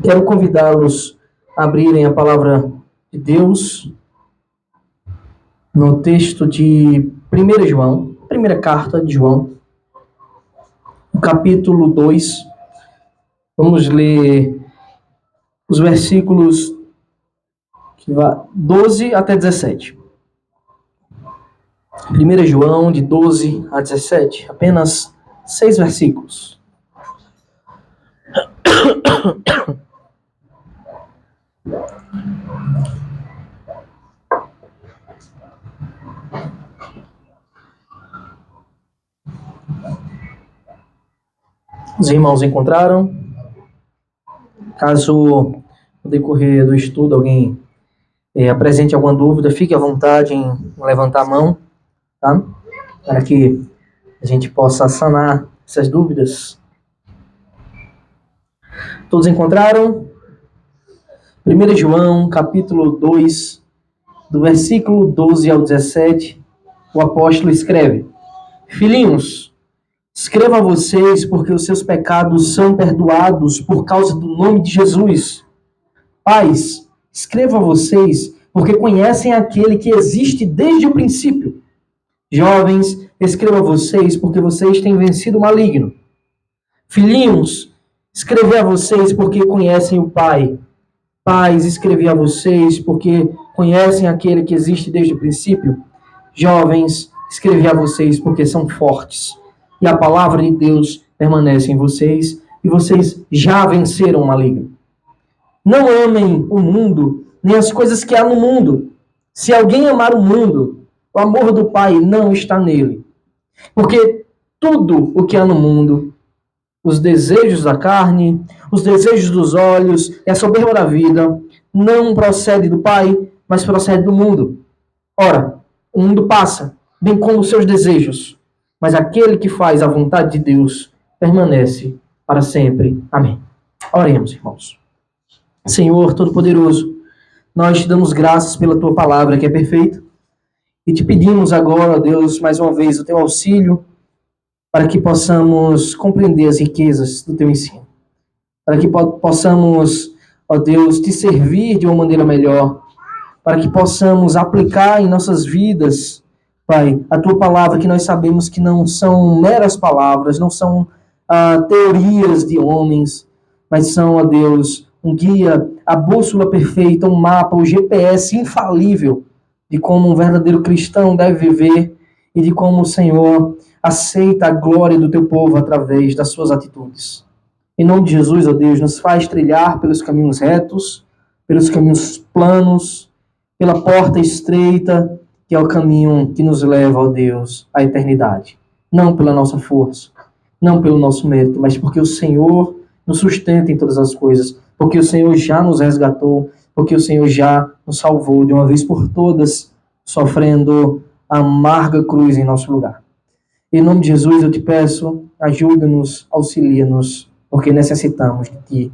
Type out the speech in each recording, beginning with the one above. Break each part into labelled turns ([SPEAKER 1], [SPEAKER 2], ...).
[SPEAKER 1] Quero convidá-los a abrirem a palavra de Deus no texto de 1 João, primeira carta de João, no capítulo 2. Vamos ler os versículos 12 até 17. 1 João, de 12 a 17, apenas 6 versículos. Os irmãos encontraram? Caso no decorrer do estudo alguém apresente alguma dúvida, fique à vontade em levantar a mão, tá? Para que a gente possa sanar essas dúvidas. Todos encontraram? 1 João, capítulo 2, do versículo 12 ao 17, o apóstolo escreve: Filhinhos, escrevo a vocês porque os seus pecados são perdoados por causa do nome de Jesus. Pais, escrevo a vocês porque conhecem aquele que existe desde o princípio. Jovens, escrevo a vocês porque vocês têm vencido o maligno. Filhinhos, escrevi a vocês porque conhecem o Pai. Pais, escrevi a vocês porque conhecem aquele que existe desde o princípio. Jovens, escrevi a vocês porque são fortes. E a palavra de Deus permanece em vocês e vocês já venceram o maligno. Não amem o mundo, nem as coisas que há no mundo. Se alguém amar o mundo, o amor do Pai não está nele. Porque tudo o que há no mundo, os desejos da carne, os desejos dos olhos e a soberba da vida, não procede do Pai, mas procede do mundo. Ora, o mundo passa, bem como os seus desejos, mas aquele que faz a vontade de Deus permanece para sempre. Amém. Oremos, irmãos. Senhor Todo-Poderoso, nós te damos graças pela tua palavra que é perfeita e te pedimos agora, Deus, mais uma vez o teu auxílio para que possamos compreender as riquezas do teu ensino, para que possamos, ó Deus, te servir de uma maneira melhor, para que possamos aplicar em nossas vidas, Pai, a tua palavra, que nós sabemos que não são meras palavras, não são teorias de homens, mas são, ó Deus, um guia, a bússola perfeita, um mapa, o GPS infalível de como um verdadeiro cristão deve viver e de como o Senhor aceita a glória do teu povo através das suas atitudes. Em nome de Jesus, ó Deus, nos faz trilhar pelos caminhos retos, pelos caminhos planos, pela porta estreita, que é o caminho que nos leva, ó Deus, à eternidade. Não pela nossa força, não pelo nosso mérito, mas porque o Senhor nos sustenta em todas as coisas, porque o Senhor já nos resgatou, porque o Senhor já nos salvou de uma vez por todas, sofrendo a amarga cruz em nosso lugar. Em nome de Jesus, eu te peço, ajuda-nos, auxilia-nos, porque necessitamos de Ti,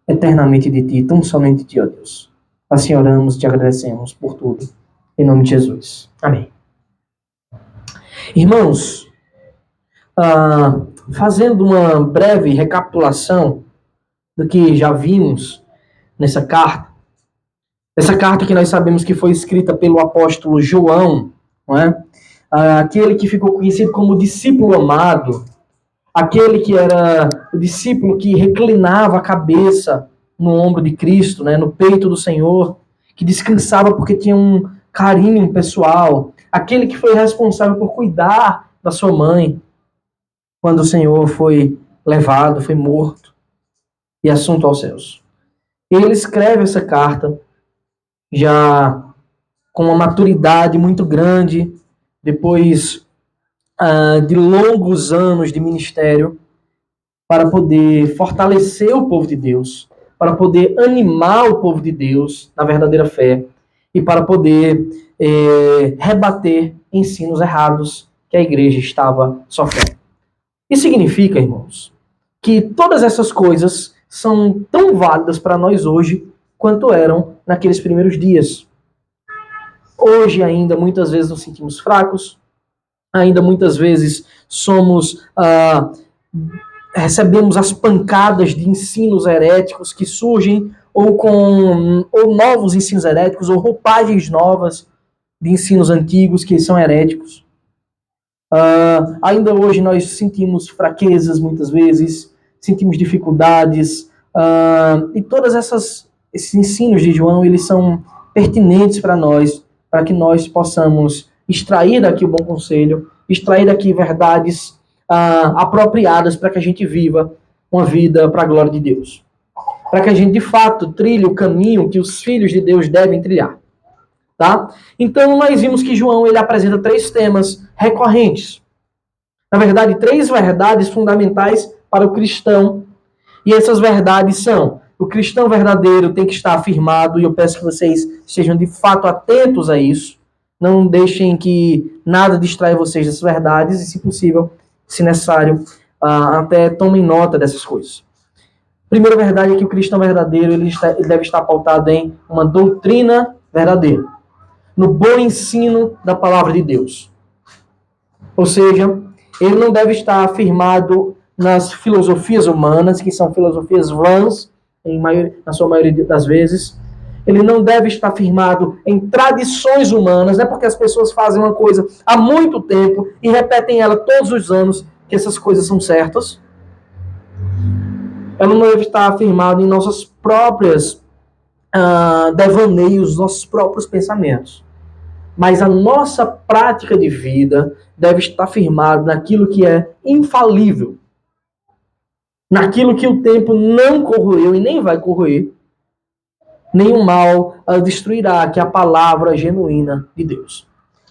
[SPEAKER 1] eternamente de Ti, tão somente de Ti, ó Deus. Assim oramos, te agradecemos por tudo. Em nome de Jesus. Amém. Irmãos, fazendo uma breve recapitulação do que já vimos nessa carta, essa carta que nós sabemos que foi escrita pelo apóstolo João, não é? Aquele que ficou conhecido como discípulo amado, aquele que era o discípulo que reclinava a cabeça no ombro de Cristo, né, no peito do Senhor, que descansava porque tinha um carinho pessoal, aquele que foi responsável por cuidar da sua mãe quando o Senhor foi levado, foi morto e assunto aos céus. Ele escreve essa carta já com uma maturidade muito grande, depois de longos anos de ministério, para poder fortalecer o povo de Deus, para poder animar o povo de Deus na verdadeira fé e para poder rebater ensinos errados que a igreja estava sofrendo. Isso significa, irmãos, que todas essas coisas são tão válidas para nós hoje quanto eram naqueles primeiros dias. Hoje ainda muitas vezes nos sentimos fracos, ainda muitas vezes somos recebemos as pancadas de ensinos heréticos que surgem, ou novos ensinos heréticos, ou roupagens novas de ensinos antigos que são heréticos. Ainda hoje nós sentimos fraquezas muitas vezes, sentimos dificuldades, e todas esses ensinos de João, eles são pertinentes para nós, para que nós possamos extrair daqui o bom conselho, extrair daqui verdades apropriadas para que a gente viva uma vida para a glória de Deus. Para que a gente, de fato, trilhe o caminho que os filhos de Deus devem trilhar. Tá? Então, nós vimos que João ele apresenta 3 temas recorrentes. Na verdade, 3 verdades fundamentais para o cristão. E essas verdades são: o cristão verdadeiro tem que estar afirmado, e eu peço que vocês estejam de fato atentos a isso. Não deixem que nada distraia vocês dessas verdades, e, se possível, se necessário, até tomem nota dessas coisas. A primeira verdade é que o cristão verdadeiro ele deve estar pautado em uma doutrina verdadeira, no bom ensino da palavra de Deus. Ou seja, ele não deve estar afirmado nas filosofias humanas, que são filosofias vãs, na sua maioria das vezes. Ele não deve estar firmado em tradições humanas, não é porque as pessoas fazem uma coisa há muito tempo e repetem ela todos os anos que essas coisas são certas. Ela não deve estar firmado em nossas próprias devaneios, nossos próprios pensamentos. Mas a nossa prática de vida deve estar firmada naquilo que é infalível, naquilo que o tempo não corroeu e nem vai corroer, nenhum mal destruirá, que é a palavra genuína de Deus.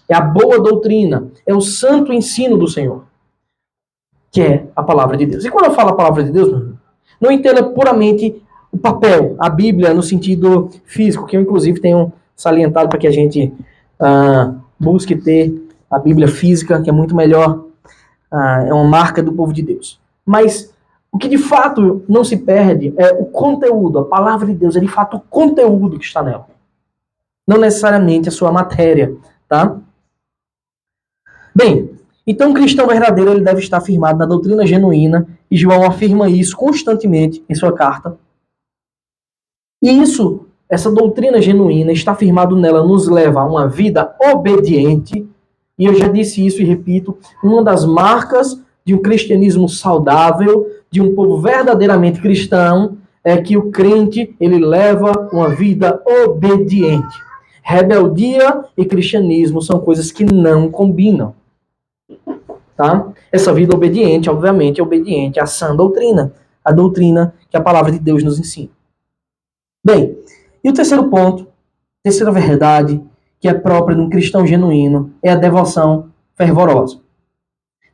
[SPEAKER 1] É a boa doutrina, é o santo ensino do Senhor, que é a palavra de Deus. E quando eu falo a palavra de Deus, não entenda puramente o papel, a Bíblia no sentido físico, que eu inclusive tenho salientado para que a gente busque ter a Bíblia física, que é muito melhor, é uma marca do povo de Deus. Mas o que de fato não se perde é o conteúdo. A palavra de Deus é de fato o conteúdo que está nela, não necessariamente a sua matéria, tá? Bem, então o cristão verdadeiro ele deve estar firmado na doutrina genuína, e João afirma isso constantemente em sua carta. E essa doutrina genuína, está firmado nela, nos leva a uma vida obediente. E eu já disse isso e repito, uma das marcas de um cristianismo saudável, de um povo verdadeiramente cristão, é que o crente, ele leva uma vida obediente. Rebeldia e cristianismo são coisas que não combinam. Tá? Essa vida obediente, obviamente, é obediente à sã doutrina, a doutrina que a palavra de Deus nos ensina. Bem, e o terceiro ponto, terceira verdade, que é própria de um cristão genuíno, é a devoção fervorosa.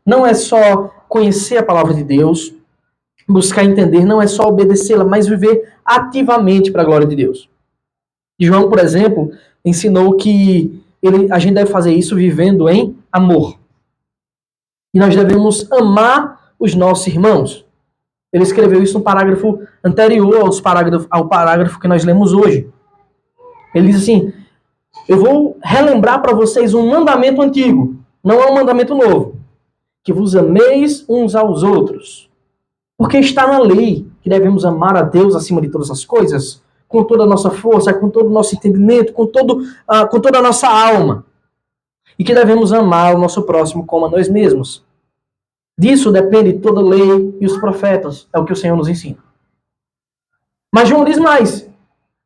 [SPEAKER 1] Não é só conhecer a palavra de Deus, buscar entender, não é só obedecê-la, mas viver ativamente para a glória de Deus. João, por exemplo, ensinou que a gente deve fazer isso vivendo em amor. E nós devemos amar os nossos irmãos. Ele escreveu isso no parágrafo anterior ao parágrafo que nós lemos hoje. Ele diz assim: eu vou relembrar para vocês um mandamento antigo, não é um mandamento novo, que vos ameis uns aos outros. Porque está na lei que devemos amar a Deus acima de todas as coisas, com toda a nossa força, com todo o nosso entendimento, com toda a nossa alma. E que devemos amar o nosso próximo como a nós mesmos. Disso depende toda a lei e os profetas, é o que o Senhor nos ensina. Mas João diz mais.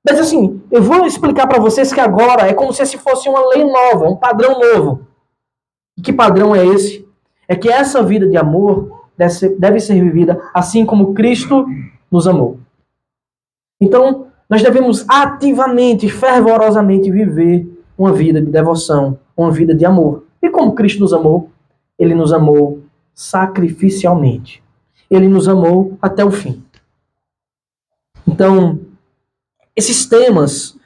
[SPEAKER 1] Mas assim, eu vou explicar para vocês que agora é como se fosse uma lei nova, um padrão novo. E que padrão é esse? É que essa vida de amor deve ser vivida assim como Cristo nos amou. Então, nós devemos ativamente, fervorosamente viver uma vida de devoção, uma vida de amor. E como Cristo nos amou? Ele nos amou sacrificialmente. Ele nos amou até o fim. Então, esses temas,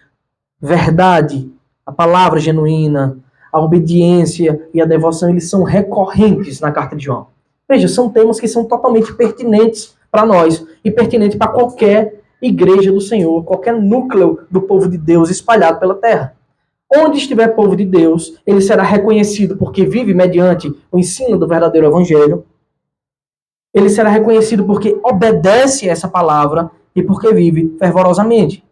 [SPEAKER 1] verdade, a palavra genuína, a obediência e a devoção, eles são recorrentes na carta de João. Veja, são temas que são totalmente pertinentes para nós e pertinentes para qualquer igreja do Senhor, qualquer núcleo do povo de Deus espalhado pela terra. Onde estiver povo de Deus, ele será reconhecido porque vive mediante o ensino do verdadeiro evangelho. ele será reconhecido porque obedece a essa palavra e porque vive fervorosamente.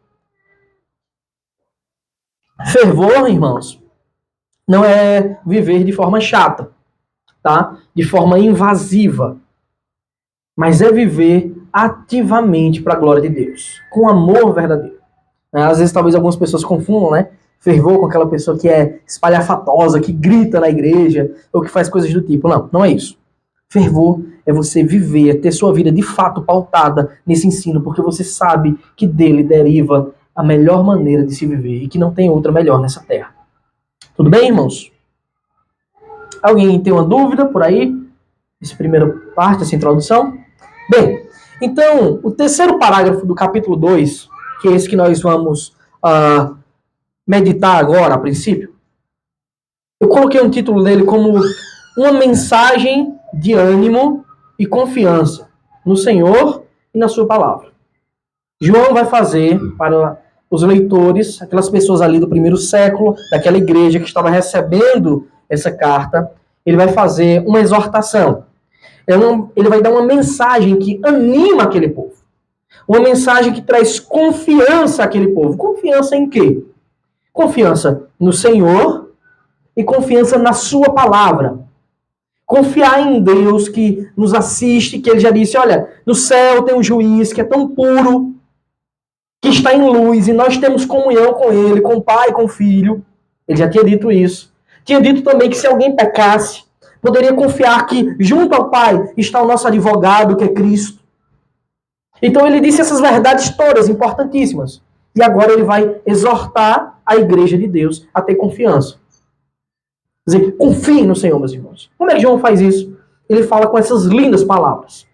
[SPEAKER 1] Fervor, irmãos, não é viver de forma chata, tá? De forma invasiva, mas é viver ativamente para a glória de Deus, com amor verdadeiro. Às vezes, talvez algumas pessoas confundam, né? Fervor com aquela pessoa que é espalhafatosa, que grita na igreja, ou que faz coisas do tipo. Não, não é isso. Fervor é você viver, é ter sua vida de fato pautada nesse ensino, porque você sabe que dele deriva a melhor maneira de se viver e que não tem outra melhor nessa terra. Tudo bem, irmãos? Alguém tem uma dúvida por aí? Essa primeira parte, essa introdução? Bem, então, o terceiro parágrafo do capítulo 2, que é esse que nós vamos meditar agora, a princípio, eu coloquei um título dele como uma mensagem de ânimo e confiança no Senhor e na sua palavra. João vai fazer para os leitores, aquelas pessoas ali do primeiro século, daquela igreja que estava recebendo essa carta, ele vai fazer uma exortação. Ele vai dar uma mensagem que anima aquele povo. Uma mensagem que traz confiança àquele povo. Confiança em quê? Confiança no Senhor e confiança na sua palavra. Confiar em Deus que nos assiste, que ele já disse, olha, no céu tem um juiz que é tão puro, que está em luz, e nós temos comunhão com ele, com o Pai, com o Filho. Ele já tinha dito isso. Tinha dito também que se alguém pecasse, poderia confiar que junto ao Pai está o nosso advogado, que é Cristo. Então ele disse essas verdades todas, importantíssimas. E agora ele vai exortar a igreja de Deus a ter confiança. Quer dizer, confiem no Senhor, meus irmãos. Como é que João faz isso? Ele fala com essas lindas palavras.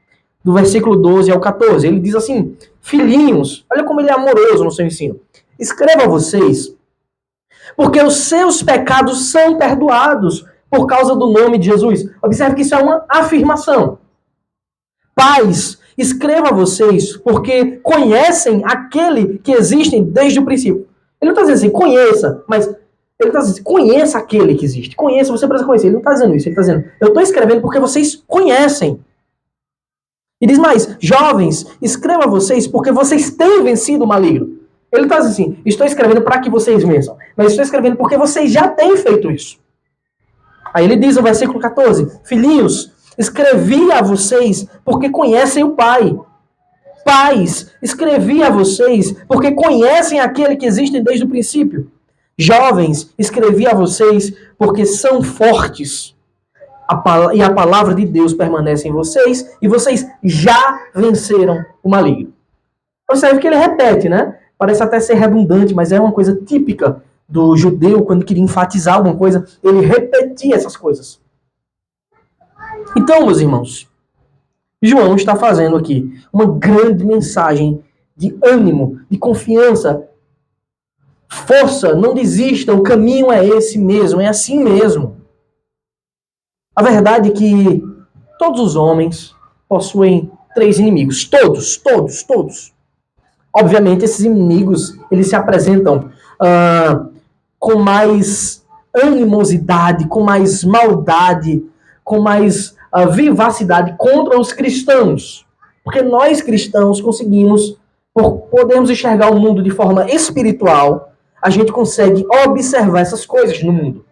[SPEAKER 1] Do versículo 12 ao 14. Ele diz assim, filhinhos, olha como ele é amoroso no seu ensino. Escreva a vocês, porque os seus pecados são perdoados por causa do nome de Jesus. Observe que isso é uma afirmação. Pais, escreva a vocês, porque conhecem aquele que existe desde o princípio. Ele não está dizendo assim, conheça, mas ele está dizendo, conheça aquele que existe. Conheça, você precisa conhecer. Ele não está dizendo isso, ele está dizendo, eu estou escrevendo porque vocês conhecem. E diz mais, jovens, escreva a vocês porque vocês têm vencido o maligno. Ele está dizendo assim, estou escrevendo para que vocês vençam, mas estou escrevendo porque vocês já têm feito isso. Aí ele diz no versículo 14, filhinhos, escrevi a vocês porque conhecem o Pai. Pais, escrevi a vocês porque conhecem aquele que existe desde o princípio. Jovens, escrevi a vocês porque são fortes. E a palavra de Deus permanece em vocês e vocês já venceram o maligno. Observe que ele repete, né? Parece até ser redundante, mas é uma coisa típica do judeu quando queria enfatizar alguma coisa, ele repetia essas coisas. Então, meus irmãos, João está fazendo aqui uma grande mensagem de ânimo, de confiança. Força, não desista, o caminho é esse mesmo, é assim mesmo. A verdade é que todos os homens possuem 3 inimigos. Todos. Obviamente, esses inimigos, eles se apresentam com mais animosidade, com mais maldade, com mais vivacidade contra os cristãos. Porque nós cristãos conseguimos, podemos enxergar o mundo de forma espiritual, a gente consegue observar essas coisas no mundo,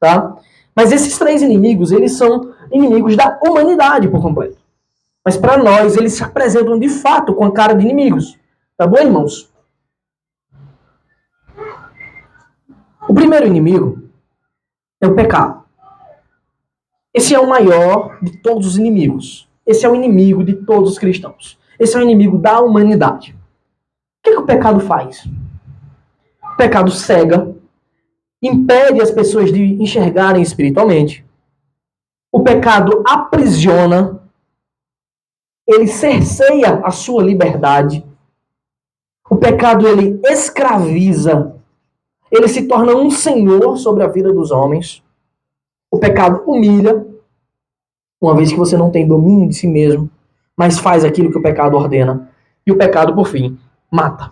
[SPEAKER 1] tá? Mas esses 3 inimigos, eles são inimigos da humanidade por completo. Mas para nós, eles se apresentam de fato com a cara de inimigos. Tá bom, irmãos? O primeiro inimigo é o pecado. Esse é o maior de todos os inimigos. Esse é o inimigo de todos os cristãos. Esse é o inimigo da humanidade. O que o pecado faz? O pecado cega, impede as pessoas de enxergarem espiritualmente. O pecado aprisiona, ele cerceia a sua liberdade. O pecado, ele escraviza, ele se torna um senhor sobre a vida dos homens. O pecado humilha, uma vez que você não tem domínio de si mesmo, mas faz aquilo que o pecado ordena. E o pecado, por fim, mata.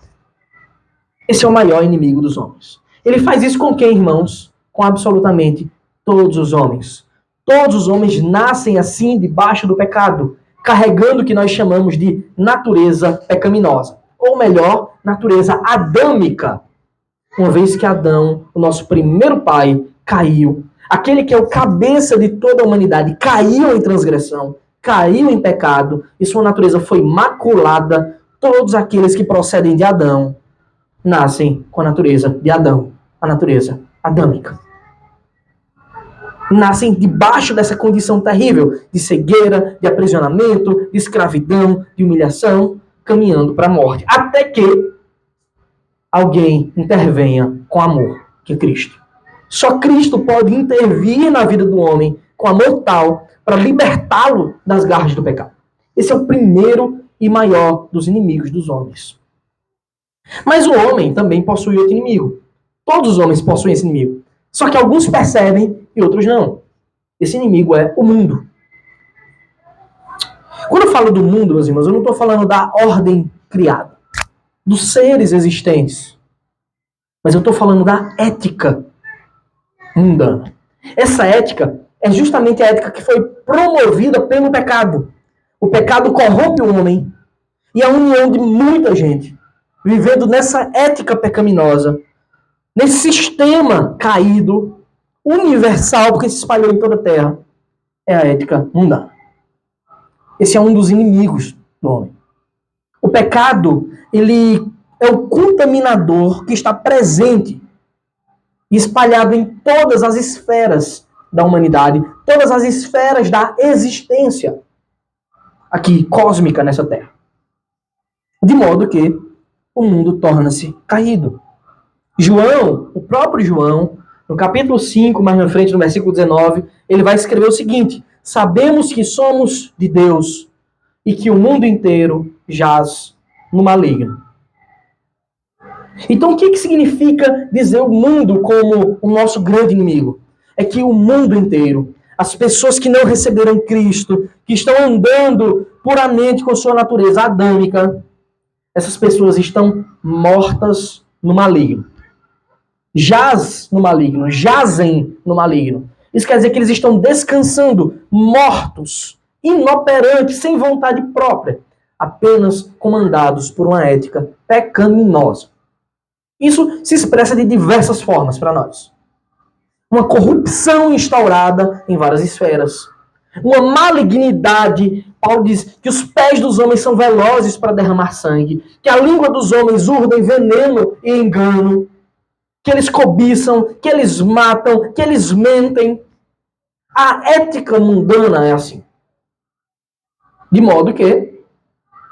[SPEAKER 1] Esse é o maior inimigo dos homens. Ele faz isso com quem, irmãos? Com absolutamente todos os homens. Todos os homens nascem assim, debaixo do pecado. carregando o que nós chamamos de natureza pecaminosa. Ou melhor, natureza adâmica. Uma vez que Adão, o nosso primeiro pai, caiu, aquele que é o cabeça de toda a humanidade, caiu em transgressão, caiu em pecado, e sua natureza foi maculada. Todos aqueles que procedem de Adão nascem com a natureza de Adão, a natureza adâmica. Nascem debaixo dessa condição terrível de cegueira, de aprisionamento, de escravidão, de humilhação, caminhando para a morte. Até que alguém intervenha com amor, que é Cristo. Só Cristo pode intervir na vida do homem com amor tal para libertá-lo das garras do pecado. Esse é o primeiro e maior dos inimigos dos homens. Mas o homem também possui outro inimigo. Todos os homens possuem esse inimigo. Só que alguns percebem e outros não. Esse inimigo é o mundo. Quando eu falo do mundo, meus irmãos, eu não estou falando da ordem criada, dos seres existentes. Mas eu estou falando da ética mundana. Essa ética é justamente a ética que foi promovida pelo pecado. O pecado corrompe o homem. E a união de muita gente vivendo nessa ética pecaminosa, nesse sistema caído, universal, porque se espalhou em toda a terra, é a ética mundana. Esse é um dos inimigos do homem. O pecado, ele é o contaminador que está presente e espalhado em todas as esferas da humanidade, todas as esferas da existência aqui, cósmica, nessa terra. De modo que o mundo torna-se caído. João, o próprio João, no capítulo 5, mais na frente, no versículo 19, ele vai escrever o seguinte: sabemos que somos de Deus e que o mundo inteiro jaz no maligno. Então, o que significa dizer o mundo como o nosso grande inimigo? É que o mundo inteiro, as pessoas que não receberam Cristo, que estão andando puramente com sua natureza adâmica, essas pessoas estão mortas no maligno. Jaz no maligno, jazem no maligno. Isso quer dizer que eles estão descansando, mortos, inoperantes, sem vontade própria, apenas comandados por uma ética pecaminosa. Isso se expressa de diversas formas para nós. Uma corrupção instaurada em várias esferas. Uma malignidade. Paulo diz que os pés dos homens são velozes para derramar sangue, que a língua dos homens urdem veneno e engano, que eles cobiçam, que eles matam, que eles mentem. A ética mundana é assim. De modo que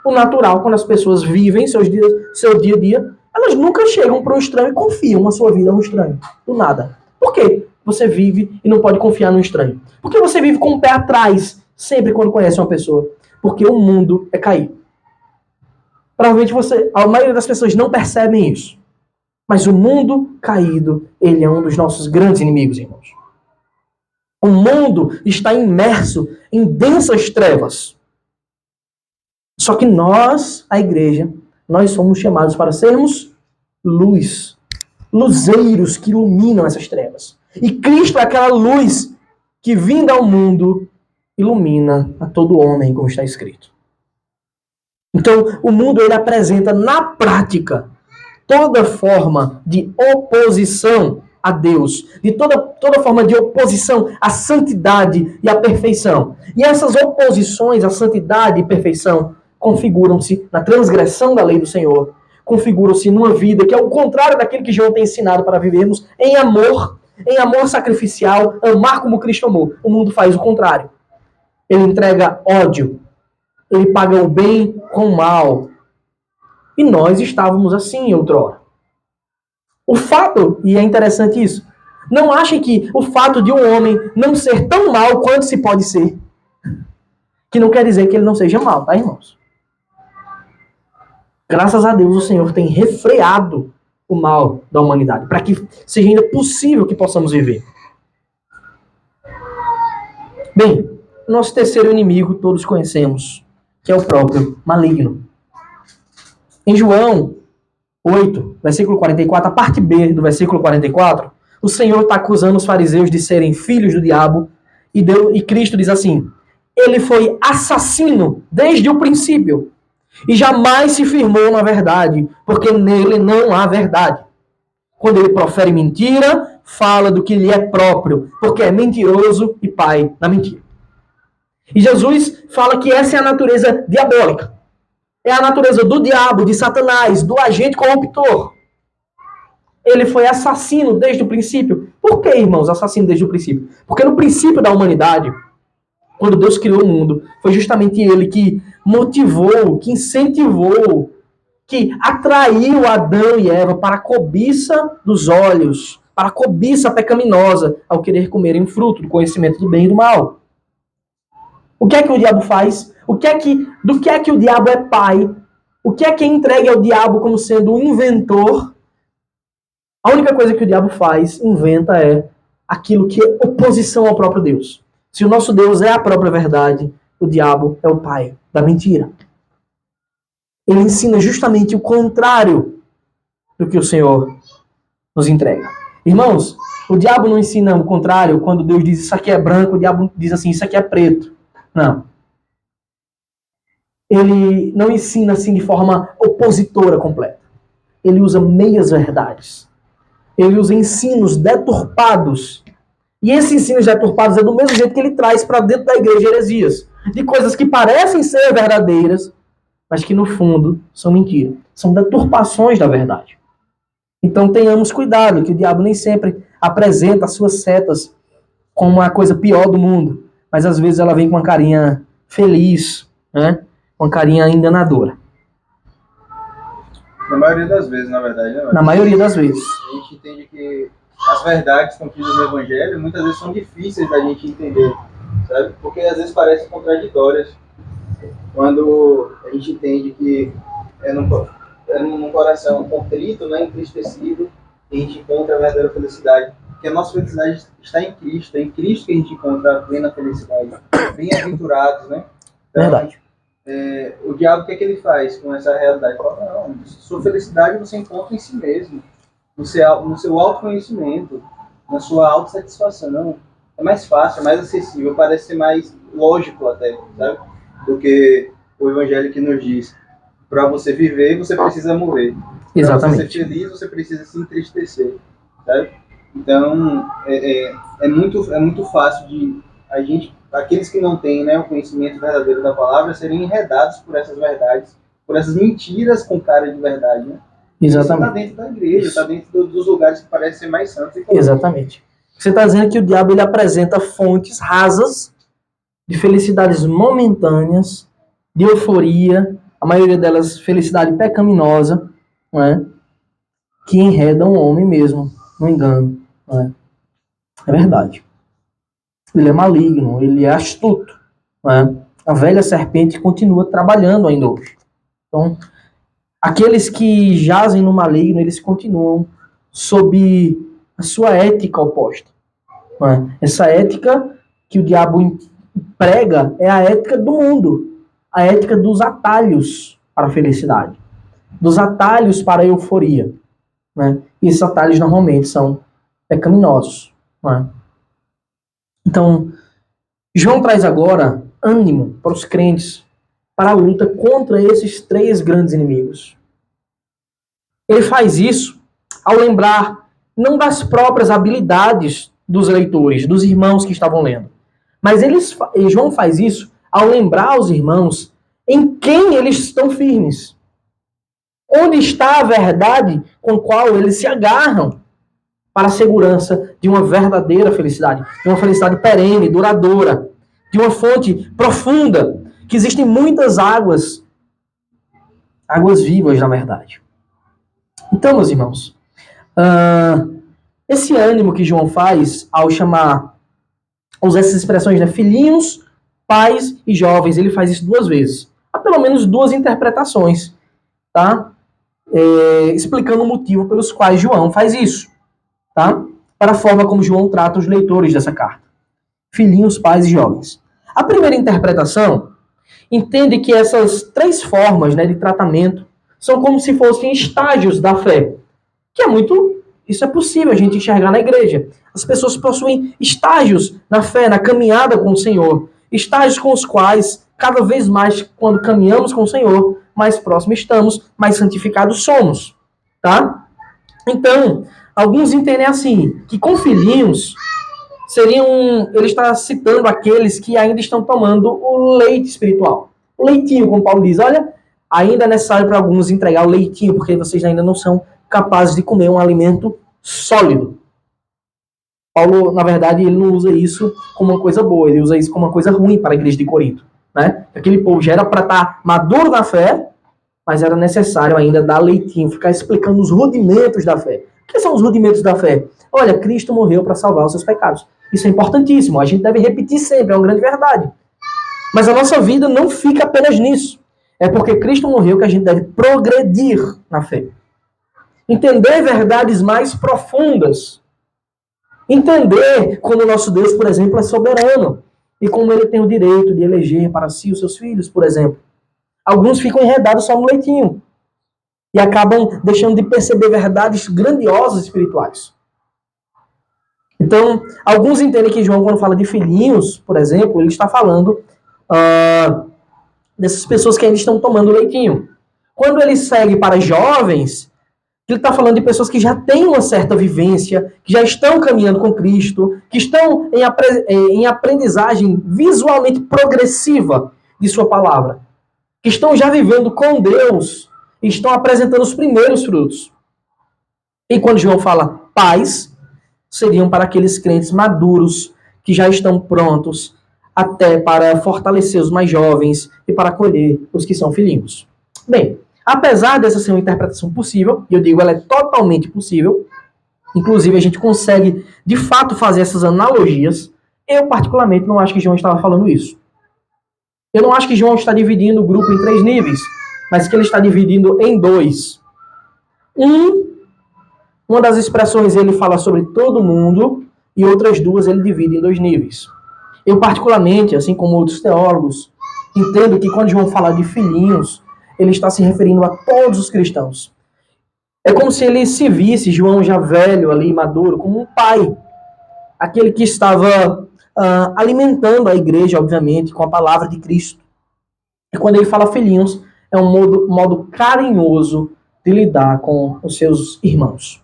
[SPEAKER 1] o natural, quando as pessoas vivem seu dia a dia, elas nunca chegam para um estranho e confiam a sua vida a um estranho. Do nada. Por quê? Você vive e não pode confiar no estranho. Por que você vive com o pé atrás sempre quando conhece uma pessoa? Porque o mundo é caído. Provavelmente a maioria das pessoas não percebem isso. Mas o mundo caído, ele é um dos nossos grandes inimigos, irmãos. O mundo está imerso em densas trevas. Só que nós, a igreja, nós somos chamados para sermos luz. Luzeiros que iluminam essas trevas. E Cristo é aquela luz que, vinda ao mundo, ilumina a todo homem, como está escrito. Então, o mundo ele apresenta na prática toda forma de oposição a Deus, de toda forma de oposição à santidade e à perfeição. E essas oposições à santidade e perfeição configuram-se na transgressão da lei do Senhor, configuram-se numa vida que é o contrário daquilo que João tem ensinado para vivermos em amor sacrificial, amar como Cristo amou. O mundo faz o contrário. Ele entrega ódio, ele paga o bem com o mal. E nós estávamos assim outrora. O fato, e é interessante isso, não achem que o fato de um homem não ser tão mal quanto se pode ser, que não quer dizer que ele não seja mal, tá, irmãos? Graças a Deus o Senhor tem refreado o mal da humanidade, para que seja ainda possível que possamos viver. Bem, nosso terceiro inimigo todos conhecemos, que é o próprio maligno. Em João 8, versículo 44, a parte B do versículo 44, o Senhor está acusando os fariseus de serem filhos do diabo, e Cristo diz assim: ele foi assassino desde o princípio e jamais se firmou na verdade, porque nele não há verdade. Quando ele profere mentira, fala do que lhe é próprio, porque é mentiroso e pai da mentira. E Jesus fala que essa é a natureza diabólica. É a natureza do diabo, de Satanás, do agente corruptor. Ele foi assassino desde o princípio. Por que, irmãos, assassino desde o princípio? Porque no princípio da humanidade, quando Deus criou o mundo, foi justamente ele que motivou, que incentivou, que atraiu Adão e Eva para a cobiça dos olhos, para a cobiça pecaminosa, ao querer comerem um fruto do conhecimento do bem e do mal. O que é que o diabo faz? Do que é que o diabo é pai? O que é que entregue ao diabo como sendo o inventor? A única coisa que o diabo faz, inventa, é aquilo que é oposição ao próprio Deus. Se o nosso Deus é a própria verdade, o diabo é o pai da mentira. Ele ensina justamente o contrário do que o Senhor nos entrega. Irmãos, o diabo não ensina o contrário quando Deus diz isso aqui é branco, o diabo diz assim, isso aqui é preto. Não. Ele não ensina assim de forma opositora completa. Ele usa meias verdades. Ele usa ensinos deturpados. E esses ensinos deturpados é do mesmo jeito que ele traz para dentro da igreja heresias. De coisas que parecem ser verdadeiras, mas que no fundo são mentira. São deturpações da verdade. Então tenhamos cuidado, que o diabo nem sempre apresenta as suas setas como a coisa pior do mundo. Mas às vezes ela vem com uma carinha feliz, né? Uma carinha enganadora.
[SPEAKER 2] Na maioria das vezes, na verdade, né?
[SPEAKER 1] Na maioria das vezes.
[SPEAKER 2] A gente entende que as verdades contidas no Evangelho muitas vezes são difíceis da gente entender, sabe? Porque às vezes parecem contraditórias. Quando a gente entende que é num coração contrito, né, entristecido, que a gente encontra a verdadeira felicidade. Porque a nossa felicidade está em Cristo. É em Cristo que a gente encontra a plena felicidade. Bem-aventurados, né? Então,
[SPEAKER 1] Verdade.
[SPEAKER 2] O diabo, o que é que ele faz com essa realidade? Ele fala, não, sua felicidade você encontra em si mesmo, no seu autoconhecimento, na sua autossatisfação. É mais fácil, é mais acessível, parece ser mais lógico até, sabe? Do que o Evangelho que nos diz. Para você viver, você precisa morrer.
[SPEAKER 1] Exatamente.
[SPEAKER 2] Para você ser feliz, você precisa se entristecer, sabe? Então, é muito fácil de a gente, aqueles que não têm, né, o conhecimento verdadeiro da palavra, serem enredados por essas verdades, por essas mentiras com cara de verdade, né?
[SPEAKER 1] Exatamente.
[SPEAKER 2] Isso está dentro da igreja, está dentro dos lugares que parecem ser mais santos.
[SPEAKER 1] Exatamente. Você está dizendo que o diabo ele apresenta fontes rasas de felicidades momentâneas, de euforia, a maioria delas felicidade pecaminosa, não é? Que enredam o homem mesmo, no engano. Não é? É verdade. Ele é maligno, ele é astuto. Não é? A velha serpente continua trabalhando ainda hoje. Então, aqueles que jazem no maligno, eles continuam sob a sua ética oposta. Não é? Essa ética que o diabo prega é a ética do mundo, a ética dos atalhos para a felicidade, dos atalhos para a euforia. Né? E esses atalhos normalmente são pecaminosos. Né? Então, João traz agora ânimo para os crentes para a luta contra esses três grandes inimigos. Ele faz isso ao lembrar não das próprias habilidades dos leitores, dos irmãos que estavam lendo, mas João faz isso ao lembrar aos irmãos em quem eles estão firmes. Onde está a verdade com a qual eles se agarram para a segurança de uma verdadeira felicidade, de uma felicidade perene, duradoura, de uma fonte profunda, que existem muitas águas vivas, na verdade. Então, meus irmãos, esse ânimo que João faz ao usar essas expressões, né, filhinhos, pais e jovens, ele faz isso duas vezes. Há pelo menos duas interpretações, tá? Explicando o motivo pelos quais João faz isso, tá? Para a forma como João trata os leitores dessa carta. Filhinhos, pais e jovens. A primeira interpretação entende que essas três formas, né, de tratamento são como se fossem estágios da fé. Isso é possível a gente enxergar na igreja. As pessoas possuem estágios na fé, na caminhada com o Senhor. estágios com os quais, cada vez mais, quando caminhamos com o Senhor, mais próximos estamos, mais santificados somos, tá? Então, alguns entendem assim, que com filhinhos, ele está citando aqueles que ainda estão tomando o leite espiritual. O leitinho, como Paulo diz, olha, ainda é necessário para alguns entregar o leitinho, porque vocês ainda não são capazes de comer um alimento sólido. Paulo, na verdade, ele não usa isso como uma coisa boa, ele usa isso como uma coisa ruim para a igreja de Corinto. Né? Aquele povo já era para estar maduro na fé, mas era necessário ainda dar leitinho, ficar explicando os rudimentos da fé. O que são os rudimentos da fé? Olha, Cristo morreu para salvar os seus pecados. Isso é importantíssimo, a gente deve repetir sempre, é uma grande verdade. Mas a nossa vida não fica apenas nisso. É porque Cristo morreu que a gente deve progredir na fé. Entender verdades mais profundas. Entender como o nosso Deus, por exemplo, é soberano. E como ele tem o direito de eleger para si os seus filhos, por exemplo. Alguns ficam enredados só no leitinho. E acabam deixando de perceber verdades grandiosas espirituais. Então, alguns entendem que João, quando fala de filhinhos, por exemplo, ele está falando dessas pessoas que ainda estão tomando leitinho. Quando ele segue para jovens, ele está falando de pessoas que já têm uma certa vivência, que já estão caminhando com Cristo, que estão em aprendizagem visualmente progressiva de sua palavra, que estão já vivendo com Deus e estão apresentando os primeiros frutos. E quando João fala pais, seriam para aqueles crentes maduros que já estão prontos até para fortalecer os mais jovens e para acolher os que são filhinhos. Bem, apesar dessa ser uma interpretação possível, e eu digo ela é totalmente possível, inclusive a gente consegue de fato fazer essas analogias, eu particularmente não acho que João estava falando isso. Eu não acho que João está dividindo o grupo em 3 níveis, mas que ele está dividindo em 2. Uma das expressões ele fala sobre todo mundo, e outras 2 ele divide em 2 níveis. Eu particularmente, assim como outros teólogos, entendo que quando João fala de filhinhos, ele está se referindo a todos os cristãos. É como se ele se visse, João já velho ali, maduro, como um pai. Aquele que estava alimentando a igreja, obviamente, com a palavra de Cristo. E quando ele fala filhinhos, é um modo carinhoso de lidar com os seus irmãos.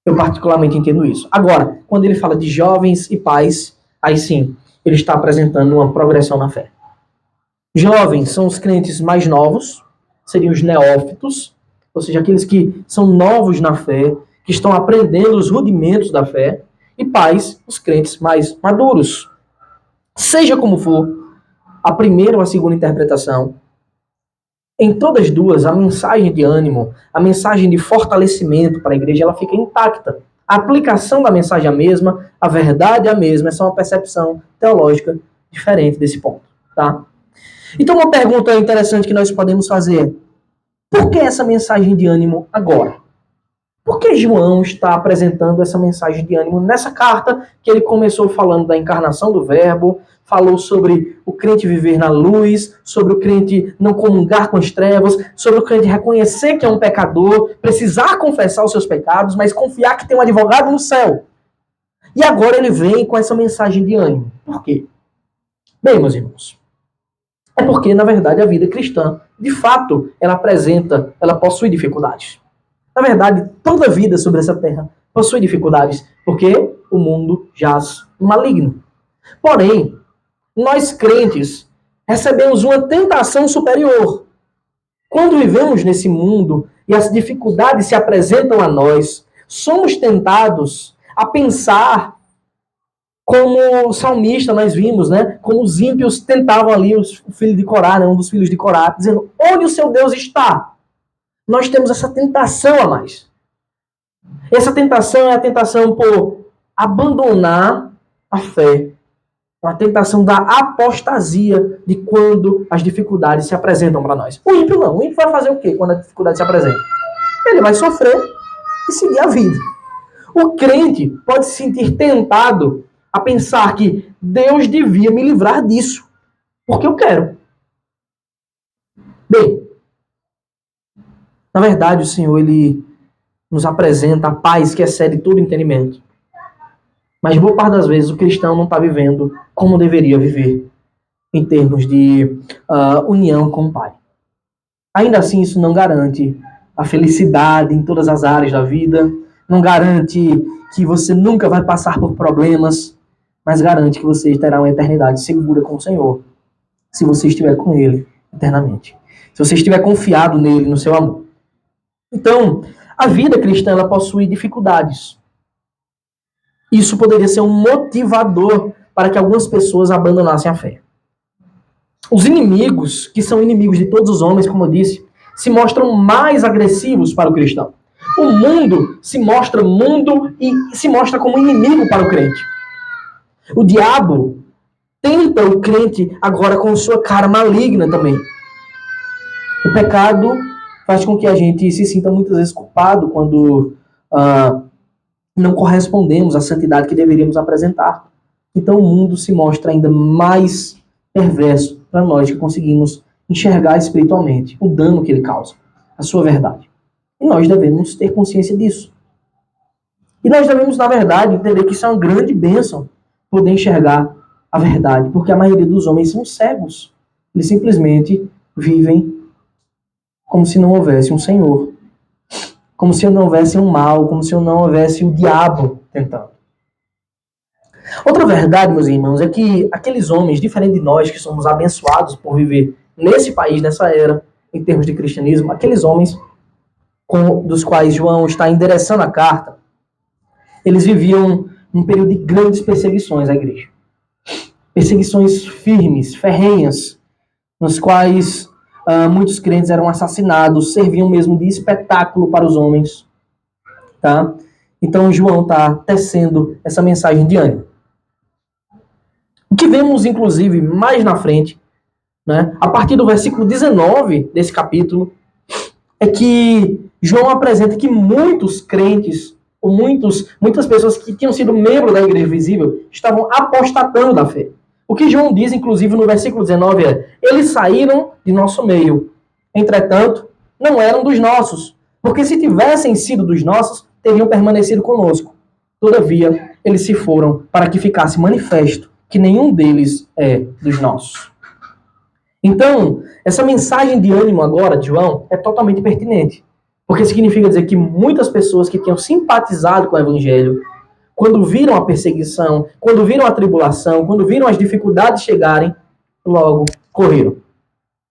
[SPEAKER 1] Eu particularmente entendo isso. Agora, quando ele fala de jovens e pais, aí sim, ele está apresentando uma progressão na fé. Jovens são os crentes mais novos, seriam os neófitos, ou seja, aqueles que são novos na fé, que estão aprendendo os rudimentos da fé, e pais, os crentes mais maduros. Seja como for, a primeira ou a segunda interpretação, em todas as 2, a mensagem de ânimo, a mensagem de fortalecimento para a igreja, ela fica intacta. A aplicação da mensagem é a mesma, a verdade é a mesma, é só uma percepção teológica diferente desse ponto, tá? Então, uma pergunta interessante que nós podemos fazer: por que essa mensagem de ânimo agora? Por que João está apresentando essa mensagem de ânimo nessa carta que ele começou falando da encarnação do Verbo, falou sobre o crente viver na luz, sobre o crente não comungar com as trevas, sobre o crente reconhecer que é um pecador, precisar confessar os seus pecados, mas confiar que tem um advogado no céu. E agora ele vem com essa mensagem de ânimo. Por quê? Bem, meus irmãos, é porque, na verdade, a vida cristã, de fato, ela possui dificuldades. Na verdade, toda a vida sobre essa terra possui dificuldades, porque o mundo jaz no maligno. Porém, nós crentes recebemos uma tentação superior. Quando vivemos nesse mundo e as dificuldades se apresentam a nós, somos tentados a pensar como o salmista nós vimos, né? Como os ímpios tentavam ali o filho de Corá, né? Um dos filhos de Corá, dizendo: onde o seu Deus está? Nós temos essa tentação a mais. Essa tentação é a tentação por abandonar a fé. Uma tentação da apostasia de quando as dificuldades se apresentam para nós. O ímpio não. O ímpio vai fazer o quê quando a dificuldade se apresenta? Ele vai sofrer e seguir a vida. O crente pode se sentir tentado a pensar que Deus devia me livrar disso, porque eu quero. Bem, na verdade, o Senhor, ele nos apresenta a paz que excede todo entendimento. Mas boa parte das vezes o cristão não está vivendo como deveria viver. em termos de união com o Pai. Ainda assim, isso não garante a felicidade em todas as áreas da vida, não garante que você nunca vai passar por problemas, mas garante que você terá uma eternidade segura com o Senhor, se você estiver com Ele eternamente. Se você estiver confiado nele, no seu amor. Então, a vida cristã, ela possui dificuldades. Isso poderia ser um motivador para que algumas pessoas abandonassem a fé. Os inimigos, que são inimigos de todos os homens, como eu disse, se mostram mais agressivos para o cristão. O mundo se mostra mundo e se mostra como inimigo para o crente. O diabo tenta o crente agora com sua cara maligna também. O pecado faz com que a gente se sinta muitas vezes culpado quando não correspondemos à santidade que deveríamos apresentar. Então o mundo se mostra ainda mais perverso para nós que conseguimos enxergar espiritualmente o dano que ele causa, a sua verdade. E nós devemos ter consciência disso. E nós devemos, na verdade, entender que isso é uma grande bênção, poder enxergar a verdade, porque a maioria dos homens são cegos. Eles simplesmente vivem como se não houvesse um Senhor, como se não houvesse um mal, como se não houvesse o diabo tentando. Outra verdade, meus irmãos, é que aqueles homens, diferente de nós, que somos abençoados por viver nesse país, nessa era, em termos de cristianismo, aqueles homens dos quais João está endereçando a carta, eles viviam um período de grandes perseguições à igreja. Perseguições firmes, ferrenhas, nos quais muitos crentes eram assassinados, serviam mesmo de espetáculo para os homens. Tá? Então João está tecendo essa mensagem de ânimo. O que vemos, inclusive, mais na frente, né, a partir do versículo 19 desse capítulo, é que João apresenta que muitos crentes, ou muitas pessoas que tinham sido membros da igreja visível, estavam apostatando da fé. O que João diz, inclusive, no versículo 19 é: eles saíram de nosso meio, entretanto, não eram dos nossos, porque se tivessem sido dos nossos, teriam permanecido conosco. Todavia, eles se foram para que ficasse manifesto que nenhum deles é dos nossos. Então, essa mensagem de ânimo agora de João é totalmente pertinente, porque significa dizer que muitas pessoas que tinham simpatizado com o evangelho, quando viram a perseguição, quando viram a tribulação, quando viram as dificuldades chegarem, logo correram.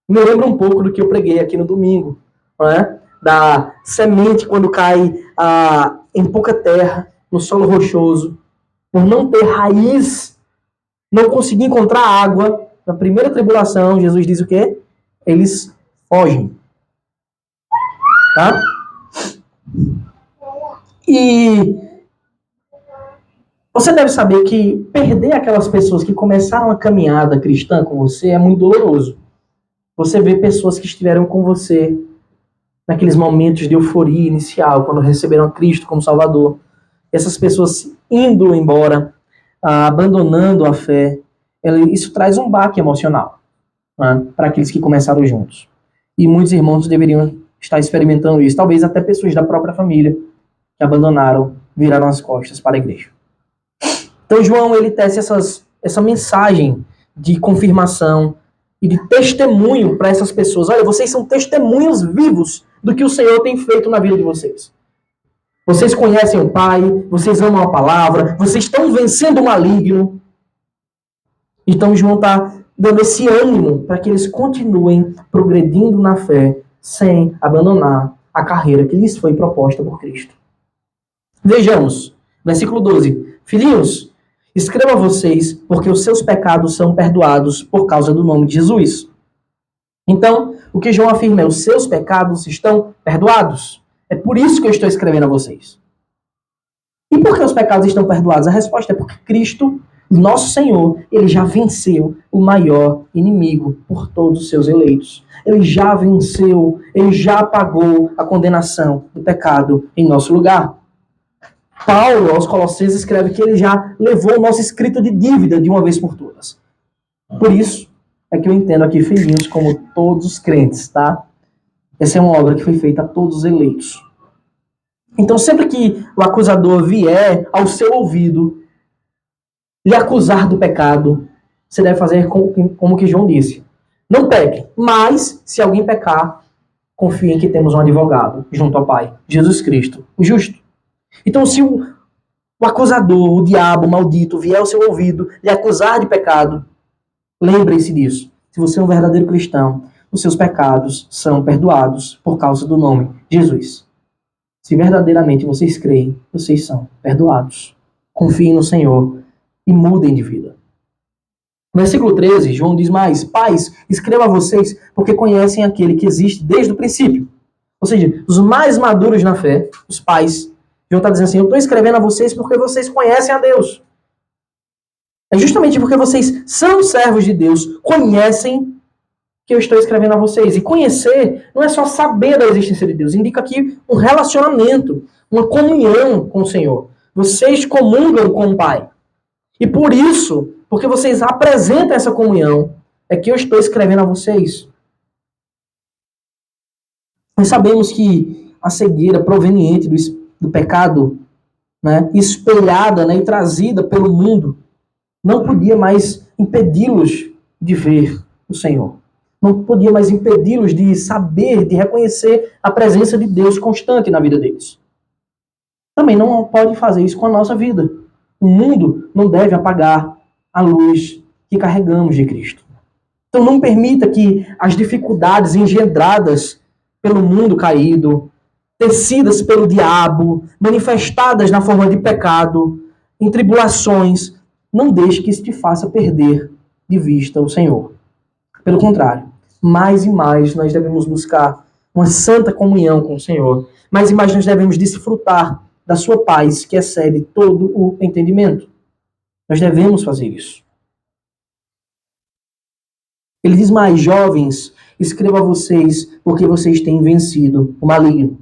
[SPEAKER 1] Me lembra um pouco do que eu preguei aqui no domingo, não é? Da semente quando cai em pouca terra, no solo rochoso, por não ter raiz, não conseguir encontrar água. Na primeira tribulação, Jesus diz o quê? Eles fogem. Tá? E você deve saber que perder aquelas pessoas que começaram a caminhada cristã com você é muito doloroso. Você vê pessoas que estiveram com você naqueles momentos de euforia inicial, quando receberam a Cristo como Salvador. Essas pessoas indo embora, abandonando a fé, isso traz um baque emocional, né, para aqueles que começaram juntos. E muitos irmãos deveriam estar experimentando isso. Talvez até pessoas da própria família que abandonaram, viraram as costas para a igreja. Então João, ele tece essa mensagem de confirmação e de testemunho para essas pessoas. Olha, vocês são testemunhos vivos do que o Senhor tem feito na vida de vocês. Vocês conhecem o Pai, vocês amam a palavra, vocês estão vencendo o maligno. Então João está dando esse ânimo para que eles continuem progredindo na fé sem abandonar a carreira que lhes foi proposta por Cristo. Vejamos, versículo 12. Filhinhos, escrevo a vocês porque os seus pecados são perdoados por causa do nome de Jesus. Então, o que João afirma é: os seus pecados estão perdoados. É por isso que eu estou escrevendo a vocês. E por que os pecados estão perdoados? A resposta é porque Cristo, nosso Senhor, ele já venceu o maior inimigo por todos os seus eleitos. Ele já venceu, ele já pagou a condenação do pecado em nosso lugar. Paulo, aos Colossenses, escreve que ele já levou o nosso escrito de dívida de uma vez por todas. Por isso é que eu entendo aqui filhinhos como todos os crentes, tá? Essa é uma obra que foi feita a todos os eleitos. Então, sempre que o acusador vier ao seu ouvido lhe acusar do pecado, você deve fazer como que João disse. Não peque, mas se alguém pecar, confie em que temos um advogado junto ao Pai, Jesus Cristo, o justo. Então, se o acusador, o diabo, o maldito, vier ao seu ouvido lhe acusar de pecado, lembre-se disso. Se você é um verdadeiro cristão, os seus pecados são perdoados por causa do nome Jesus. Se verdadeiramente vocês creem, vocês são perdoados. Confiem no Senhor e mudem de vida. No versículo 13, João diz mais: Pais, escrevo a vocês porque conhecem aquele que existe desde o princípio. Ou seja, os mais maduros na fé, os pais, João está dizendo assim: eu estou escrevendo a vocês porque vocês conhecem a Deus. É justamente porque vocês são servos de Deus, conhecem que eu estou escrevendo a vocês. E conhecer não é só saber da existência de Deus, indica aqui um relacionamento, uma comunhão com o Senhor. Vocês comungam com o Pai. E por isso, porque vocês apresentam essa comunhão, é que eu estou escrevendo a vocês. Nós sabemos que a cegueira proveniente do pecado, né, espelhada, né, e trazida pelo mundo, não podia mais impedi-los de ver o Senhor. Não podia mais impedi-los de saber, de reconhecer a presença de Deus constante na vida deles. Também não pode fazer isso com a nossa vida. O mundo não deve apagar a luz que carregamos de Cristo. Então não permita que as dificuldades engendradas pelo mundo caído, tecidas pelo diabo, manifestadas na forma de pecado, em tribulações, não deixe que isso te faça perder de vista o Senhor. Pelo contrário, mais e mais nós devemos buscar uma santa comunhão com o Senhor. Mais e mais nós devemos desfrutar da sua paz, que excede todo o entendimento. Nós devemos fazer isso. Ele diz mais: jovens, escrevo a vocês porque vocês têm vencido o maligno.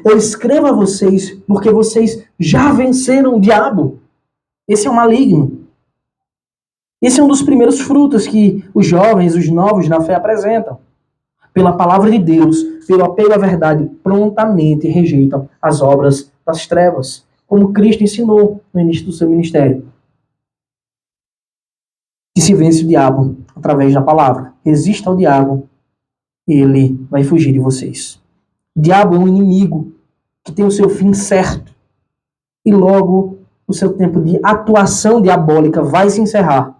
[SPEAKER 1] Eu escrevo a vocês porque vocês já venceram o diabo. Esse é o maligno. Esse é um dos primeiros frutos que os jovens, os novos na fé apresentam. Pela palavra de Deus, pelo apelo à verdade, prontamente rejeitam as obras das trevas, como Cristo ensinou no início do seu ministério. Que se vence o diabo através da palavra. Resista ao diabo, ele vai fugir de vocês. O diabo é um inimigo que tem o seu fim certo. E logo o seu tempo de atuação diabólica vai se encerrar.